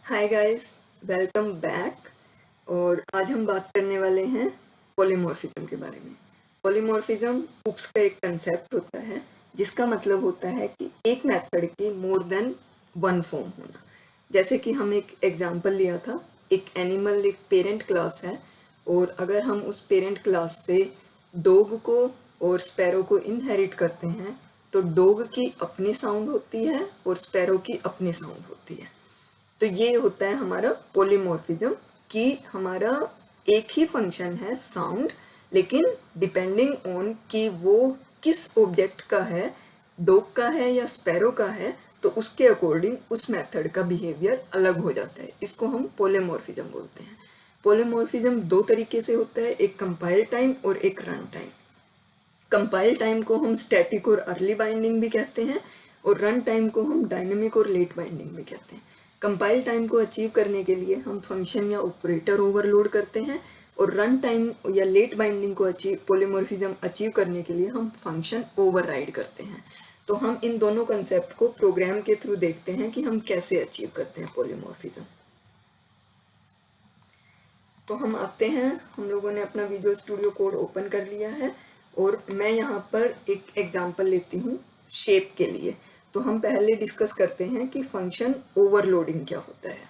Hi guys, welcome back. और आज हम बात करने वाले हैं पॉलीमॉर्फिज्म के बारे में। पॉलीमॉर्फिज्म बुक्स का एक कंसेप्ट होता है जिसका मतलब होता है कि एक मेथड की मोर देन वन फॉर्म होना। जैसे कि हम एक एग्जांपल लिया था, एक एनिमल एक पेरेंट क्लास है और अगर हम उस पेरेंट क्लास से डॉग को और स्पैरो को इनहेरिट करते हैं तो डॉग की अपनी साउंड होती है और स्पैरो की अपनी साउंड होती है। तो ये होता है हमारा पॉलीमॉर्फिज्म कि हमारा एक ही फंक्शन है साउंड, लेकिन डिपेंडिंग ऑन कि वो किस ऑब्जेक्ट का है, डॉग का है या स्पैरो का है, तो उसके अकॉर्डिंग उस मेथड का बिहेवियर अलग हो जाता है। इसको हम पॉलीमॉर्फिज्म बोलते हैं। पॉलीमॉर्फिज्म दो तरीके से होता है, एक कंपाइल टाइम और एक रन टाइम। कंपाइल टाइम को हम स्टैटिक और अर्ली बाइंडिंग भी कहते हैं और रन टाइम को हम डायनेमिक और लेट बाइंडिंग भी कहते हैं। कंपाइल टाइम को अचीव करने के लिए हम फंक्शन या ऑपरेटर ओवरलोड करते हैं और रन टाइम या लेट बाइंडिंग को पॉलीमॉर्फिज्म अचीव करने के लिए हम फंक्शन ओवरराइड करते हैं। तो हम इन दोनों कंसेप्ट को प्रोग्राम के थ्रू देखते हैं कि हम कैसे अचीव करते हैं पॉलीमॉर्फिज्म। तो हम आते हैं, हम लोगों ने अपना विजुअल स्टूडियो कोड ओपन कर लिया है और मैं यहाँ पर एक एग्जांपल लेती हूँ शेप के लिए। तो हम पहले डिस्कस करते हैं कि फंक्शन ओवरलोडिंग क्या होता है।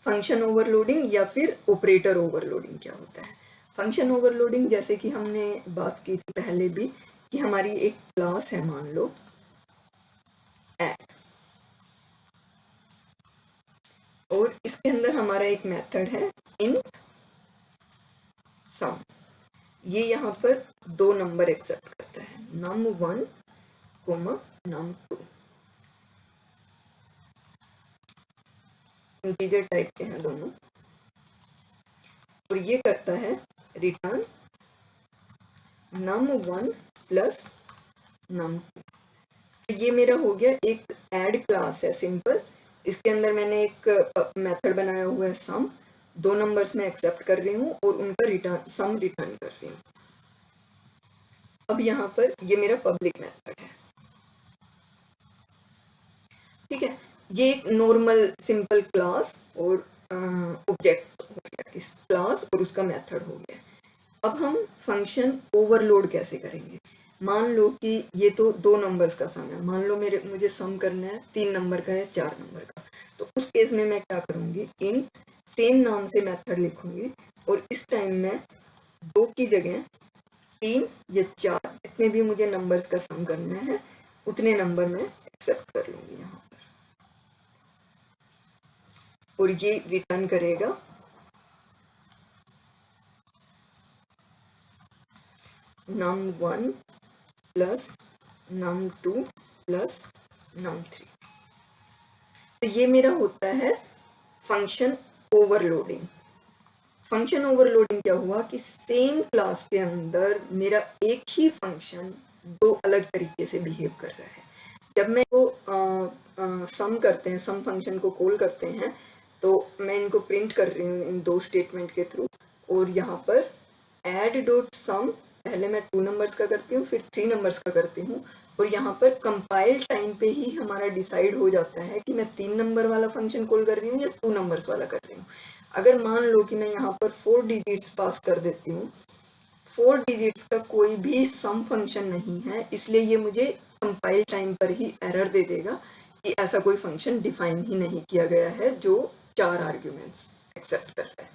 फंक्शन ओवरलोडिंग या फिर ऑपरेटर ओवरलोडिंग क्या होता है। फंक्शन ओवरलोडिंग, जैसे कि हमने बात की थी पहले भी, कि हमारी एक क्लास है, मान लो ऐड, और इसके अंदर हमारा एक मेथड है इंट सम। ये यहाँ पर दो नंबर एक्सेप्ट करता है, num1 coma num2। Integer type के हैं दोनों, और ये करता है रिटर्न num1 प्लस num2। तो ये मेरा हो गया एक ऐड क्लास है सिंपल। इसके अंदर मैंने एक मेथड बनाया हुआ है सम। दो नंबर्स में एक्सेप्ट कर रही हूँ और उनका रिटर्न सम रिटर्न कर रही हूँ। अब यहाँ पर ये मेरा पब्लिक मेथड है, ठीक है। ये एक नॉर्मल सिंपल क्लास और ऑब्जेक्ट हो गया, इस क्लास और उसका मेथड हो गया। अब हम फंक्शन ओवरलोड कैसे करेंगे। मान लो कि ये तो दो नंबर्स का सम है, मान लो मुझे सम करना है 3 नंबर का या 4 नंबर का। तो उस केस में मैं क्या करूँगी, इन सेम नाम से मेथड लिखूंगी और इस टाइम में 2 की जगह 3 या 4 जितने भी मुझे नंबर्स का सम करना है उतने नंबर में एक्सेप्ट कर लूंगी यहाँ पर, और ये रिटर्न करेगा num1 plus num2 plus num3। तो ये मेरा होता है फंक्शन ओवरलोडिंग। फंक्शन ओवरलोडिंग क्या हुआ कि सेम क्लास के अंदर मेरा एक ही फंक्शन दो अलग तरीके से बिहेव कर रहा है। जब मैं को सम करते हैं, सम फंक्शन को कॉल करते हैं, तो मैं इनको प्रिंट कर रही हूँ इन दो स्टेटमेंट के थ्रू। और यहाँ पर एड डॉट सम पहले मैं 2 नंबर्स का करती हूँ, फिर 3 नंबर्स का करती हूँ, और यहाँ पर कंपाइल टाइम पे ही हमारा डिसाइड हो जाता है कि मैं 3 नंबर वाला फंक्शन कॉल कर रही हूँ या 2 नंबर्स वाला कर रही हूँ। अगर मान लो कि मैं यहाँ पर 4 डिजिट्स पास कर देती हूँ, 4 डिजिट्स का कोई भी सम फंक्शन नहीं है, इसलिए ये मुझे कंपाइल टाइम पर ही एरर दे देगा कि ऐसा कोई फंक्शन डिफाइन ही नहीं किया गया है जो 4 आर्ग्यूमेंट्स एक्सेप्ट कर रहा है।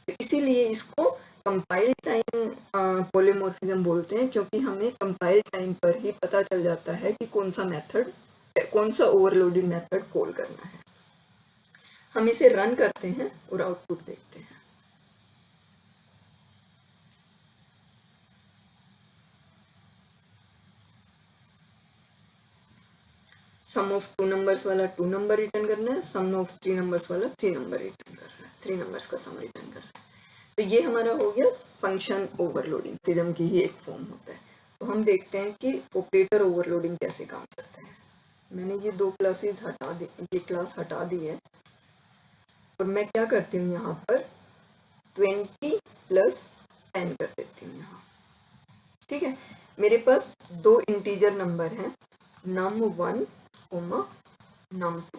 तो इसीलिए इसको कंपाइल टाइम पॉलीमॉर्फिज्म बोलते हैं, क्योंकि हमें कंपाइल टाइम पर ही पता चल जाता है कि कौन सा ओवरलोडेड मेथड कॉल करना है। हम इसे रन करते हैं और आउटपुट देखते हैं। सम ऑफ 2 नंबर्स वाला 2 नंबर रिटर्न करना है, सम ऑफ 3 नंबर्स वाला 3 नंबर रिटर्न कर रहा है, 3 नंबर्स का सम रिटर्न कर रहा है। तो ये हमारा हो गया फंक्शन ओवरलोडिंग, फिज्म की ही एक फॉर्म होता है। तो हम देखते हैं कि ऑपरेटर ओवरलोडिंग कैसे काम करता है। मैंने ये दो क्लासेस हटा दी, ये क्लास हटा दी है, और मैं क्या करती हूँ यहाँ पर 20 प्लस 10 कर देती हूँ यहाँ, ठीक है। मेरे पास दो इंटीजर नंबर हैं, num1 num2,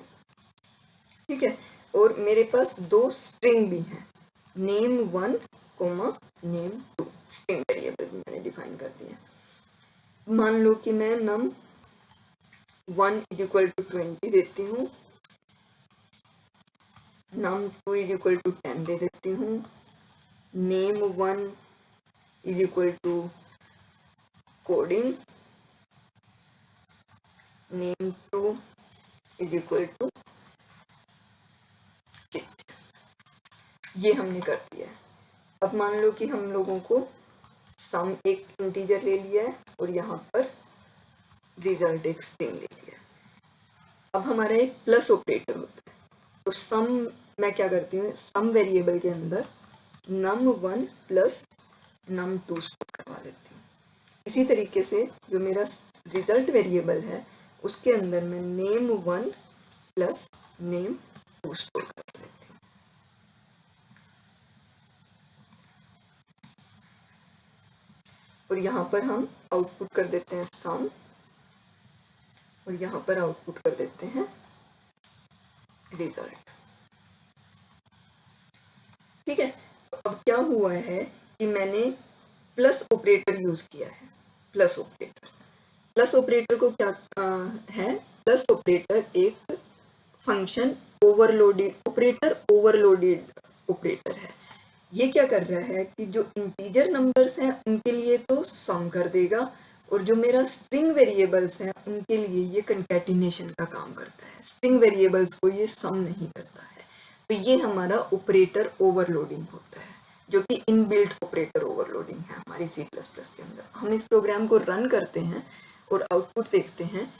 ठीक है। और मेरे पास दो स्ट्रिंग भी हैं, name1 coma name2, string variable भी मैंने डिफाइन कर दिया। मान लो कि मैं num1 इज इक्वल टू 20 देती हूँ, num2 इज इक्वल टू 10 दे देती हूँ, name1 is equal to coding, name2 is equal to chit. ये हमने कर दिया है। अब मान लो कि हम लोगों को सम एक इंटीजर ले लिया है और यहाँ पर रिजल्ट एक स्ट्रिंग ले लिया है। अब हमारा एक प्लस ऑपरेटर होता है, तो सम मैं क्या करती हूँ, सम वेरिएबल के अंदर num1 प्लस num2 स्टोर करवा देती हूँ। इसी तरीके से जो मेरा रिजल्ट वेरिएबल है उसके अंदर मैं name1 प्लस name2 स्टोर करवा देती हूँ। और यहाँ पर हम आउटपुट कर देते हैं सम, और यहाँ पर आउटपुट कर देते हैं रिजल्ट। ठीक है, तो अब क्या हुआ है कि मैंने प्लस ऑपरेटर यूज किया है। प्लस ऑपरेटर को क्या है, प्लस ऑपरेटर एक फंक्शन ओवरलोडेड ऑपरेटर है। ये क्या कर रहा है कि जो इंटीजर नंबर्स हैं उनके लिए तो सम कर देगा, और जो मेरा स्ट्रिंग वेरिएबल्स हैं उनके लिए ये कंकैटिनेशन का काम करता है। स्ट्रिंग वेरिएबल्स को ये सम नहीं करता है। तो ये हमारा ऑपरेटर ओवरलोडिंग होता है, जो कि इनबिल्ट ऑपरेटर ओवरलोडिंग है हमारी C++ के अंदर। हम इस प्रोग्राम को रन करते हैं और आउटपुट देखते हैं,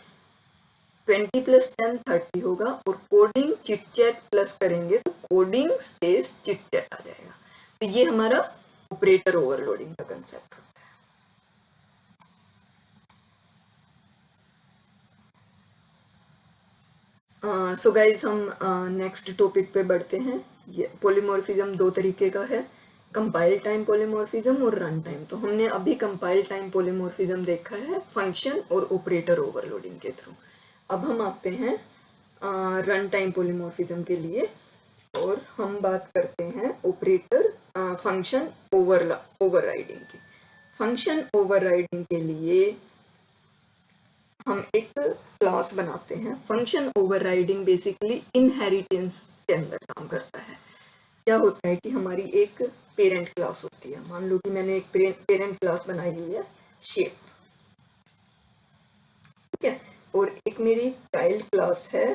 20 + 10 30 होगा, और कोडिंग चिट चैट प्लस करेंगे तो कोडिंग स्पेस चिट चैट आ जाएगा। तो ये हमारा ऑपरेटर ओवरलोडिंग का कंसेप्ट होता है। सो गाइज हम नेक्स्ट टॉपिक पे बढ़ते हैं। ये पॉलीमॉर्फिज्म दो तरीके का है, कंपाइल टाइम पॉलीमॉर्फिज्म और रन टाइम। तो हमने अभी कंपाइल टाइम पॉलीमॉर्फिज्म देखा है फंक्शन और ऑपरेटर ओवरलोडिंग के थ्रू। अब हम आते हैं रन टाइम पॉलीमॉर्फिज्म के लिए, और हम बात करते हैं ऑपरेटर फंक्शन ओवरराइडिंग की। फंक्शन ओवरराइडिंग के लिए हम एक क्लास बनाते हैं। फंक्शन ओवरराइडिंग बेसिकली इनहेरिटेंस के अंदर काम करता है। क्या होता है कि हमारी एक पेरेंट क्लास होती है। मान लो कि मैंने एक पेरेंट क्लास बनाई हुई है शेप, ठीक है, और एक मेरी चाइल्ड क्लास है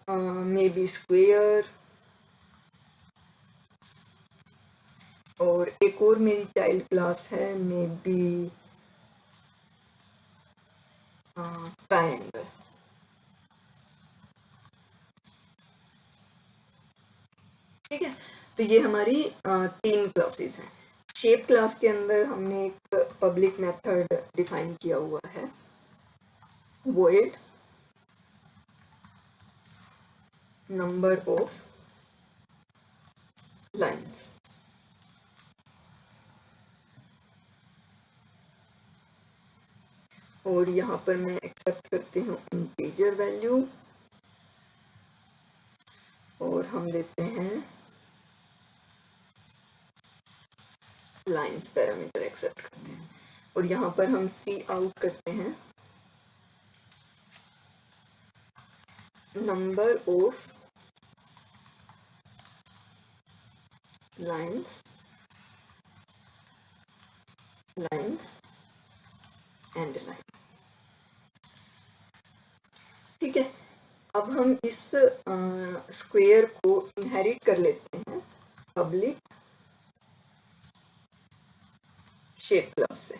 मे बी स्क्वेयर, और एक और मेरी चाइल्ड क्लास है मे बी ट्रायंगल। ठीक है, तो ये हमारी तीन क्लासेस हैं। शेप क्लास के अंदर हमने एक पब्लिक मेथड डिफाइन किया हुआ है, void नंबर ऑफ लाइन्स। और यहाँ पर मैं एक्सेप्ट करती हूँ इंटीजर वैल्यू, और हम देते हैं लाइन्स पैरामीटर एक्सेप्ट करते हैं, और यहाँ पर हम सी आउट करते हैं number of lines and line. ठीक है, अब हम इस स्क्वायर को इनहेरिट कर लेते हैं पब्लिक शेप क्लास से।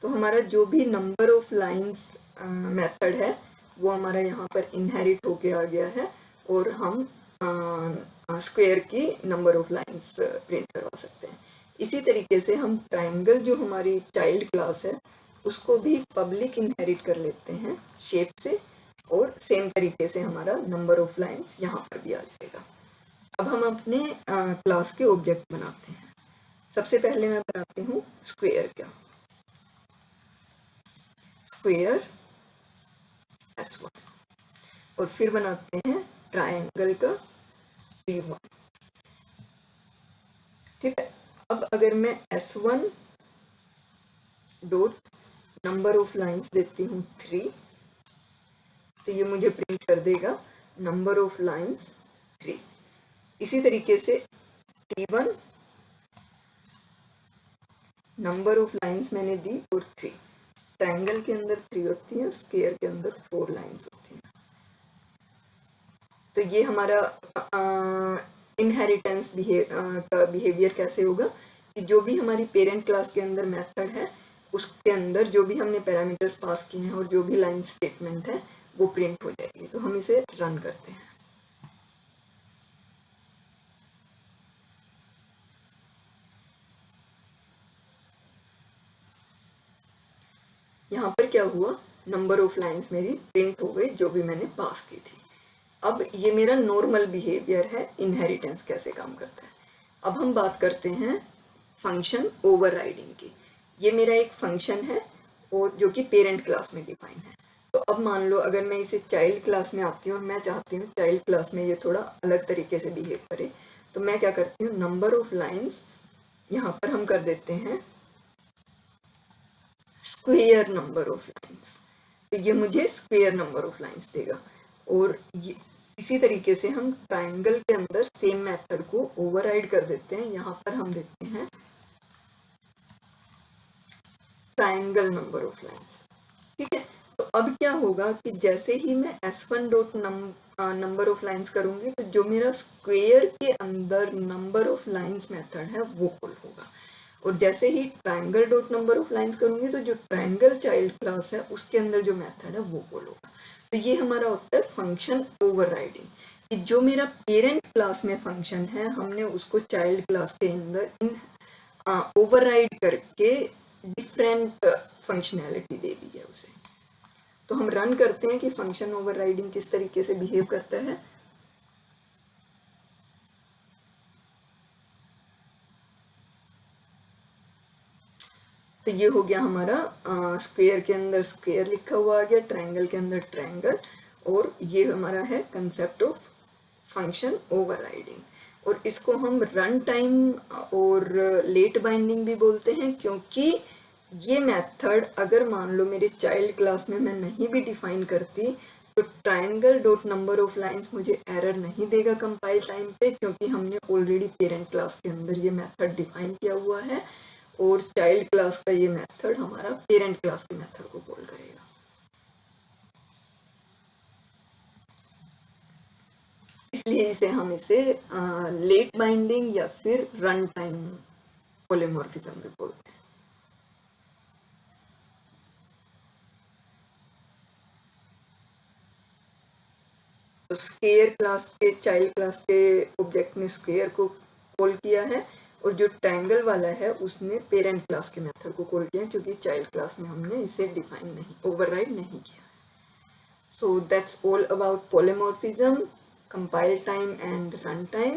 तो हमारा जो भी नंबर ऑफ लाइंस मेथड है वो हमारा यहाँ पर इनहेरिट होके आ गया है, और हम स्क्वायर की नंबर ऑफ लाइंस प्रिंट करवा सकते हैं। इसी तरीके से हम ट्रायंगल जो हमारी चाइल्ड क्लास है उसको भी पब्लिक इनहेरिट कर लेते हैं शेप से, और सेम तरीके से हमारा नंबर ऑफ लाइंस यहाँ पर भी आ जाएगा। अब हम अपने क्लास के ऑब्जेक्ट बनाते हैं। सबसे पहले मैं बनाती हूँ स्क्वायर का, स्क्वायर S1, और फिर बनाते हैं ट्रायंगल का T1। ठीक है, अब अगर मैं S1 dot number of lines देती हूँ 3, तो ये मुझे प्रिंट कर देगा नंबर ऑफ लाइंस 3। इसी तरीके से T1 नंबर ऑफ लाइंस मैंने दी और 3। ट्रायंगल के अंदर 3 होती हैं, स्क्वायर के अंदर 4 लाइंस होती हैं। तो ये हमारा इनहेरिटेंस का बिहेवियर कैसे होगा कि जो भी हमारी पेरेंट क्लास के अंदर मेथड है उसके अंदर जो भी हमने पैरामीटर्स पास किए हैं और जो भी लाइन स्टेटमेंट है वो प्रिंट हो जाएगी। तो हम इसे रन करते हैं। यहाँ पर क्या हुआ, नंबर ऑफ लाइंस मेरी प्रिंट हो गई जो भी मैंने पास की थी। अब ये मेरा नॉर्मल बिहेवियर है, इनहेरिटेंस कैसे काम करता है। अब हम बात करते हैं फंक्शन ओवरराइडिंग की। ये मेरा एक फंक्शन है और जो कि पेरेंट क्लास में डिफाइन है। तो अब मान लो अगर मैं इसे चाइल्ड क्लास में आती हूँ और मैं चाहती हूँ चाइल्ड क्लास में ये थोड़ा अलग तरीके से बिहेव करे, तो मैं क्या करती हूँ, नंबर ऑफ लाइंस यहाँ पर हम कर देते हैं स्क्वायर नंबर ऑफ लाइंस। तो ये मुझे स्क्वायर नंबर ऑफ लाइंस देगा। और ये इसी तरीके से हम ट्रायंगल के अंदर सेम मेथड को ओवरराइड कर देते हैं। यहाँ पर हम देते हैं ट्रायंगल नंबर ऑफ लाइंस। ठीक है, तो अब क्या होगा कि जैसे ही मैं S1 dot number of lines करूंगी तो जो मेरा स्क्वायर के अंदर नंबर ऑफ लाइंस मेथड है वो कॉल होगा। और जैसे ही triangle dot number of lines करूंगी तो जो ट्रायंगल चाइल्ड क्लास है उसके अंदर जो मेथड है वो कॉल होगा। तो ये हमारा होता है फंक्शन ओवरराइडिंग, कि जो मेरा पेरेंट क्लास में फंक्शन है हमने उसको चाइल्ड क्लास के अंदर इन ओवरराइड करके डिफरेंट फंक्शनैलिटी दे दी है उसे। तो हम रन करते हैं कि फंक्शन ओवरराइडिंग किस तरीके से बिहेव करता है। तो ये हो गया हमारा स्क्वायर के अंदर स्क्वायर लिखा हुआ आ गया, ट्रायंगल के अंदर ट्रायंगल, और ये हमारा है कंसेप्ट ऑफ फंक्शन ओवरराइडिंग। और इसको हम रन टाइम और लेट बाइंडिंग भी बोलते हैं, क्योंकि ये मेथड अगर मान लो मेरे चाइल्ड क्लास में मैं नहीं भी डिफाइन करती तो triangle dot number of lines मुझे एरर नहीं देगा कंपाइल टाइम पे, क्योंकि हमने ऑलरेडी पेरेंट क्लास के अंदर ये मेथड डिफाइन किया हुआ है और चाइल्ड क्लास का ये मेथड हमारा पेरेंट क्लास के मेथड को कॉल करेगा। इसलिए हम इसे लेट बाइंडिंग या फिर रन टाइम पॉलीमॉर्फिज्म भी बोलते हैं। तो स्क्वायर क्लास के चाइल्ड क्लास के ऑब्जेक्ट ने स्क्वायर को कॉल किया है और जो ट्रायंगल वाला है उसने पेरेंट क्लास के मेथड को कॉल किया, क्योंकि चाइल्ड क्लास में हमने इसे डिफाइन नहीं, ओवरराइड नहीं किया। So that's all about polymorphism, compile time and run time.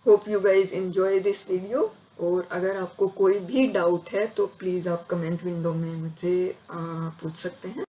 Hope you guys enjoy this video. और अगर आपको कोई भी डाउट है तो प्लीज़ आप कमेंट विंडो में मुझे पूछ सकते हैं।